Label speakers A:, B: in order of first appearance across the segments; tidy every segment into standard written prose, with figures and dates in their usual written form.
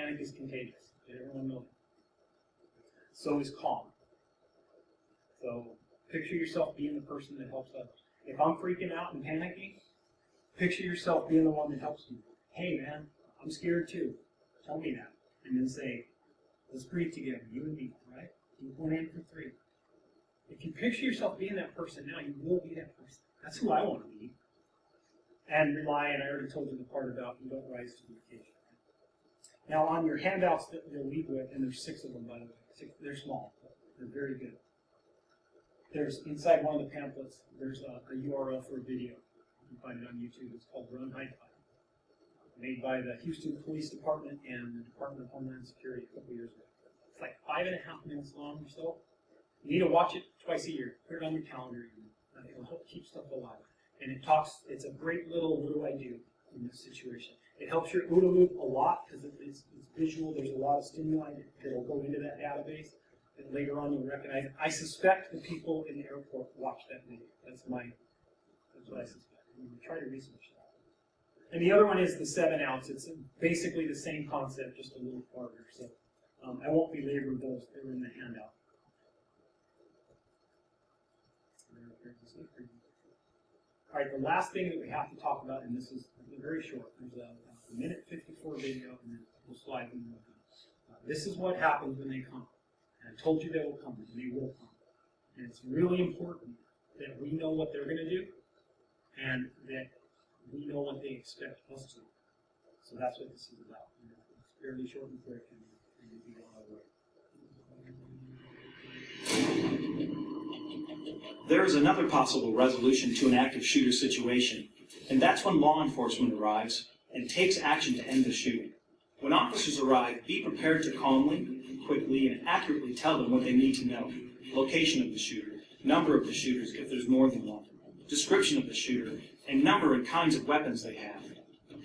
A: panic is contagious. Did everyone know that? So is calm. So picture yourself being the person that helps others. If I'm freaking out and panicking, picture yourself being the one that helps me. Hey man, I'm scared too. Tell me that. And then say, let's breathe together, you and me, right? Deep one in for 3. If you picture yourself being that person now, you will be that person. That's who I want to be. And rely, and I already told you the part about you don't rise to the occasion. Now on your handouts that you'll leave with, and there's 6 of them by the way, they're small, but they're very good. There's, inside one of the pamphlets, there's a URL for a video. You can find it on YouTube. It's called Run, Hide, Fight. Made by the Houston Police Department and the Department of Homeland Security a couple years ago. It's like 5.5 minutes long or so. You need to watch it twice a year. Put it on your calendar. It'll help keep stuff alive. And it talks, it's a great little what do I do in this situation. It helps your OODA loop a lot because it's visual. There's a lot of stimuli that will go into that database that later on you'll recognize. I suspect the people in the airport watch that video. That's what I suspect. Try to research that. And the other one is the 7-ounce. It's basically the same concept, just a little farther. So I won't belabor those. They're in the handout. All right, the last thing that we have to talk about, and this is very short. There's a minute 54 video, and then we'll slide them. This is what happens when they come. And I told you they will come, and they will come. And it's really important that we know what they're going to do, and that we know what they expect us to do. So that's what this is about. It's fairly short and quick, and you don't know where.
B: There is another possible resolution to an active shooter situation, and that's when law enforcement arrives and takes action to end the shooting. When officers arrive, be prepared to calmly, quickly, and accurately tell them what they need to know. Location of the shooter, number of the shooters if there's more than one, description of the shooter, and number and kinds of weapons they have.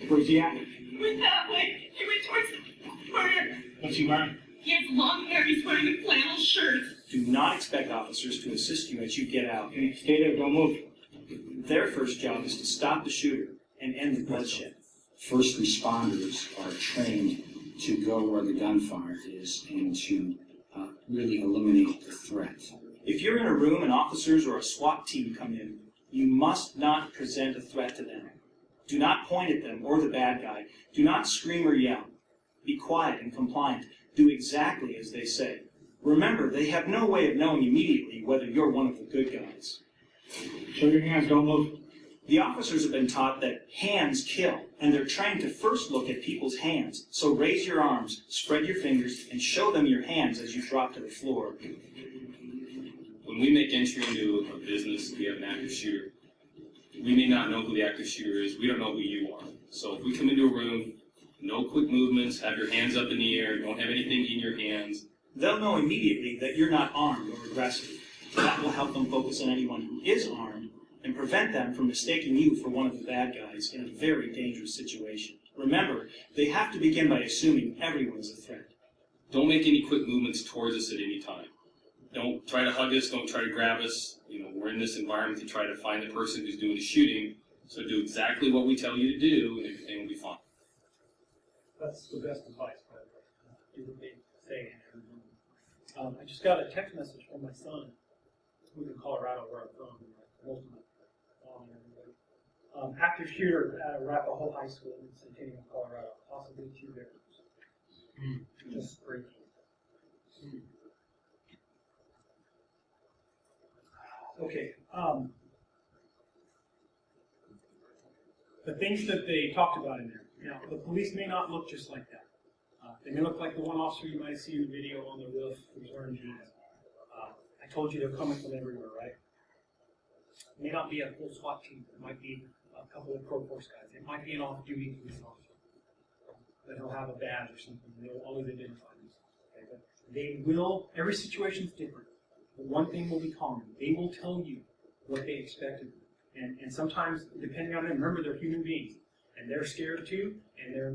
B: Where's he at?
C: He went that way. He went towards the corner.
B: What's he wearing?
C: He has long hair. He's wearing a flannel shirt.
B: Do not expect officers to assist you as you get out.
D: Stay there, don't move.
B: Their first job is to stop the shooter and end the bloodshed.
E: First responders are trained to go where the gunfire is and to really eliminate the threat.
B: If you're in a room and officers or a SWAT team come in, you must not present a threat to them. Do not point at them or the bad guy. Do not scream or yell. Be quiet and compliant. Do exactly as they say. Remember, they have no way of knowing immediately whether you're one of the good guys.
D: Show your hands, don't move.
B: The officers have been taught that hands kill, and they're trained to first look at people's hands. So raise your arms, spread your fingers, and show them your hands as you drop to the floor.
F: When we make entry into a business, we have an active shooter. We may not know who the active shooter is. We don't know who you are. So if we come into a room, no quick movements, have your hands up in the air, don't have anything in your hands.
B: They'll know immediately that you're not armed or aggressive. That will help them focus on anyone who is armed and prevent them from mistaking you for one of the bad guys in a very dangerous situation. Remember, they have to begin by assuming everyone is a threat.
F: Don't make any quick movements towards us at any time. Don't try to hug us, don't try to grab us. You know, we're in this environment to try to find the person who's doing the shooting. So do exactly what we tell you to do, and everything will be fine.
A: That's the best advice, by the way. Do what they say. I just got a text message from my son, who's in Colorado, where I'm from. Most of my active shooter at Arapahoe High School in Centennial, Colorado. Possibly 2 victims. Just freaky. Okay. The things that they talked about in there. Now, the police may not look just like that. They may look like the one officer you might see in the video on the roof who's wearing jeans. I told you they're coming from everywhere, right? It may not be a full SWAT team. It might be a couple of Pro Force guys. It might be an off-duty police officer. But he'll have a badge or something. They'll always identify themselves. Okay? But they will, every situation's different. But one thing will be common. They will tell you what they expect of you. And sometimes, depending on them, remember they're human beings. And they're scared too, and they're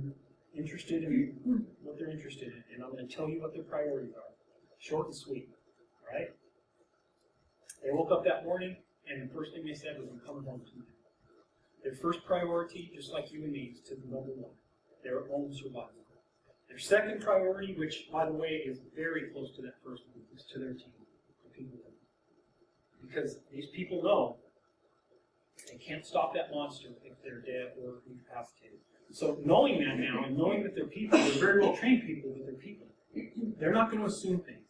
A: interested in what they're interested in. And I'm going to tell you what their priorities are. Short and sweet. All right? They woke up that morning, and the first thing they said was, I'm coming home tonight. Their first priority, just like you and me, is to number one, their own survival. Their second priority, which, by the way, is very close to that first one, is to their team. The people. Because these people know they can't stop that monster if they're dead or incapacitated. So knowing that now, and knowing that they're people, they're very well trained people, but they're people. They're not going to assume things.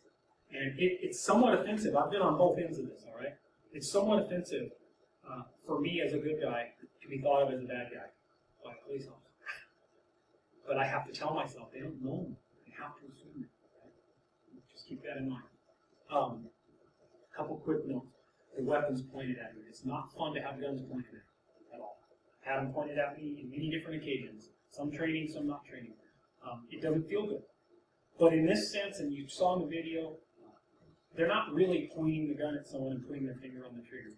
A: And it's somewhat offensive. I've been on both ends of this, all right? It's somewhat offensive for me as a good guy to be thought of as a bad guy by a police officer. But I have to tell myself, they don't know me. They have to assume it. Right? Just keep that in mind. A couple quick notes. The weapons pointed at me. It's not fun to have guns pointed at me at all. I've had them pointed at me in many different occasions. Some training, some not training. It doesn't feel good. But in this sense, and you saw in the video, they're not really pointing the gun at someone and putting their finger on the trigger,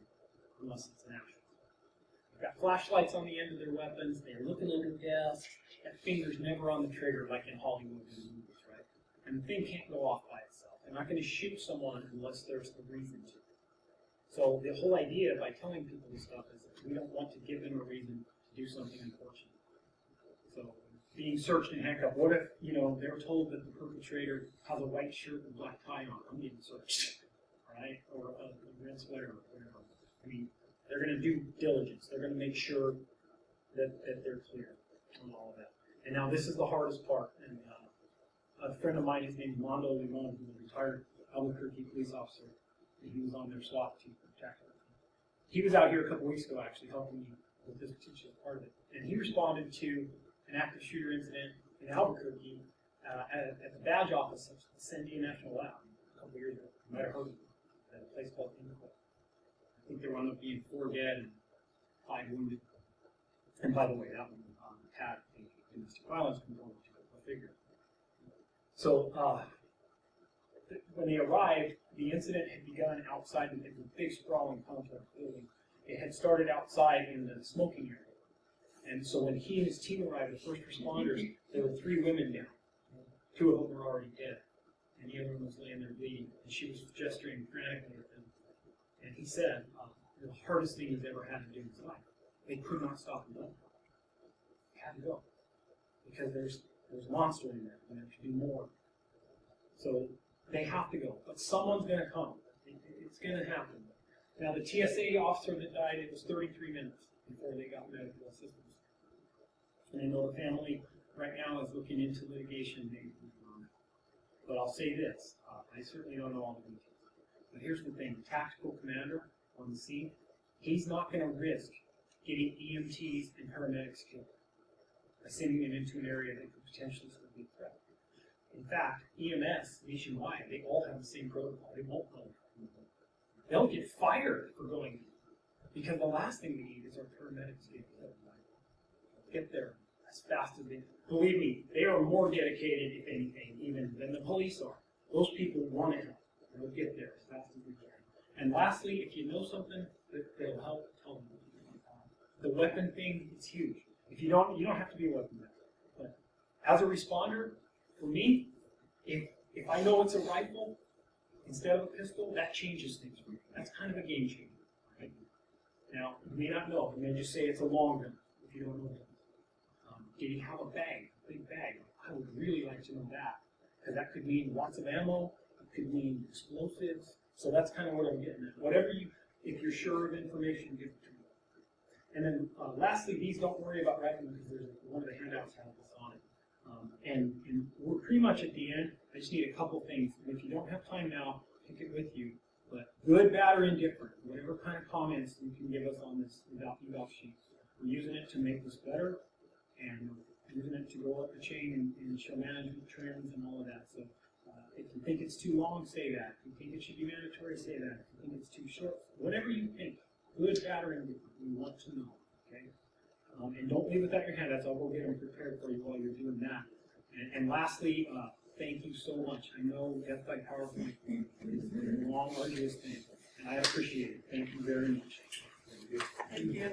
A: unless it's an action. They've got flashlights on the end of their weapons. They're looking under desks. That finger's never on the trigger, like in Hollywood movies, right? And the thing can't go off by itself. They're not going to shoot someone unless there's a reason to. So the whole idea by telling people this stuff is that we don't want to give them a reason to do something unfortunate. So being searched and handcuffed, what if, they were told that the perpetrator has a white shirt and black tie on? I'm getting searched, right? Or a red sweater or whatever. I mean, they're going to do diligence. They're going to make sure that they're clear on all of that. And now this is the hardest part. And a friend of mine, his name is Mondo Limon, who's a retired Albuquerque police officer. And he was on their SWAT team for Jackson. He was out here a couple weeks ago, actually, helping me with this particular part of it. And he responded to an active shooter incident in Albuquerque at the badge office of the Sandia National Lab a couple years ago. You might have heard of it, at a place called Indico. I think there wound up being 4 dead and 5 wounded. And by the way, that one had a domestic violence component to it, a figure. So when they arrived, the incident had begun outside in a big sprawling complex building. It had started outside in the smoking area. And so when he and his team arrived, the first responders, there were 3 women down. 2 of them were already dead. And the other one was laying there bleeding. And she was gesturing frantically at them. And he said, the hardest thing he's ever had to do in his life. They could not stop the blood. They had to go. Because there's a monster in there, and there should be more. So they have to go. But someone's going to come. It's going to happen. Now, the TSA officer that died, it was 33 minutes before they got medical assistance. And I know the family right now is looking into litigation. But I'll say this. I certainly don't know all the details. But here's the thing. The tactical commander on the scene, he's not going to risk getting EMTs and paramedics killed by sending them into an area that could potentially still be a threat. In fact, EMS nationwide, they all have the same protocol. They won't go. They'll get fired for going because the last thing we need is our paramedics getting killed. Get there as fast as they. Believe me, they are more dedicated, if anything, even than the police are. Those people want to help. They'll get there as fast as we can. And lastly, if you know something that'll help, tell them. The weapon thing is huge. If you don't have to be a weapon guy. But as a responder, for me, if I know it's a rifle instead of a pistol, that changes things for me. That's kind of a game changer. Right? Now, you may not know. You may just say it's a long gun if you don't know guns. Do you have a bag, a big bag? I would really like to know that. Because that could mean lots of ammo. It could mean explosives. So that's kind of what I'm getting at. Whatever if you're sure of information, give it to me. And then lastly, these don't worry about writing because there's one of the handouts has this on it. And we're pretty much at the end. I just need a couple things. And if you don't have time now, take it with you. But good, bad, or indifferent, whatever kind of comments you can give us on this eval sheet. We're using it to make this better and using it to go up the chain and show management trends and all of that. So if you think it's too long, say that. If you think it should be mandatory, say that. If you think it's too short, whatever you think, good, bad, or indifferent, we want to know. Okay? And don't leave without your handouts. I'll go get them prepared for you while you're doing that. And lastly, thank you so much. I know Death by PowerPoint is a long, arduous thing, and I appreciate it. Thank you very much.
C: Thank you.